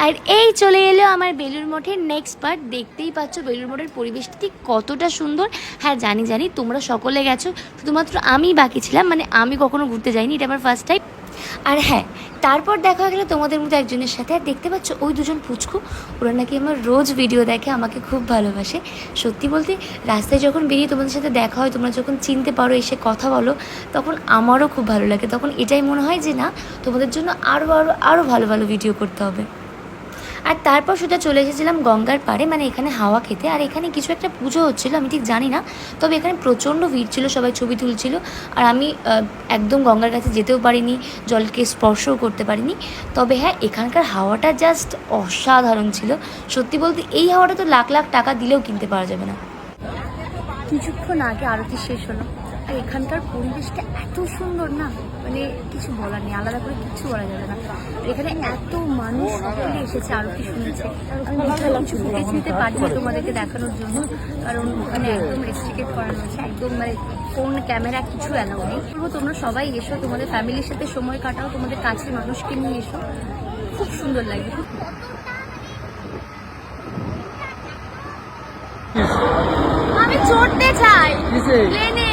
আর এই চলে এলো আমার বেলুড় মঠের নেক্সট পার্ট। দেখতেই পাচ্ছ বেলুড় মঠের পরিবেশটা ঠিক কতটা সুন্দর। হ্যাঁ জানি তোমরা সকলে গেছো, শুধুমাত্র আমি বাকি ছিলাম, মানে আমি কখনো ঘুরতে যাইনি, এটা আমার ফার্স্ট টাইম। আর হ্যাঁ, তারপর দেখা গেলো তোমাদের মধ্যে একজনের সাথে। আর দেখতে পাচ্ছ ওই দুজন পুচকু, ওরা নাকি আমার রোজ ভিডিও দেখে, আমাকে খুব ভালোবাসে। সত্যি বলতে রাস্তায় যখন বেরিয়ে তোমাদের সাথে দেখা হয়, তোমরা যখন চিনতে পারো, এসে কথা বলো, তখন আমারও খুব ভালো লাগে। তখন এটাই মনে হয় যে না, তোমাদের জন্য আরও ভালো ভালো ভিডিও করতে হবে। আর তারপর সোজা চলে এসেছিলাম গঙ্গার পাড়ে, মানে এখানে হাওয়া খেতে। আর এখানে কিছু একটা পুজো হচ্ছিলো, আমি ঠিক জানি না, তবে এখানে প্রচণ্ড ভিড় ছিল, সবাই ছবি তুলছিল। আর আমি একদম গঙ্গার কাছে যেতেও পারিনি, জলকে স্পর্শও করতে পারিনি। তবে হ্যাঁ, এখানকার হাওয়াটা জাস্ট অসাধারণ ছিল। সত্যি বলতে এই হাওয়াটা তো লাখ লাখ টাকা দিলেও কিনতে পারা যাবে না। কিছুক্ষণ আগে আরতি শেষ হলো, আর এখানকার পরিবেশটা এত সুন্দর না, মানে কিছু বলার নেই, আলাদা করে কিছু বলা যাবে না। এখানে এত মানুষ সকলে এসেছে, আরতি শুনেছে। আমি বিশাল কিছু ফুটেজ নিতে পারছি তোমাদেরকে দেখানোর জন্য, কারণ ওখানে একদম রেস্ট্রিক্টেড করানো হয়েছে, একদম মানে ফোন ক্যামেরা কিছু অ্যালাউ নেই। বলবো তোমরা সবাই এসো, তোমাদের ফ্যামিলির সাথে সময় কাটাও, তোমাদের কাছের মানুষকে নিয়ে এসো, খুব সুন্দর লাগে। আমি চড়তে চাই প্লেনে।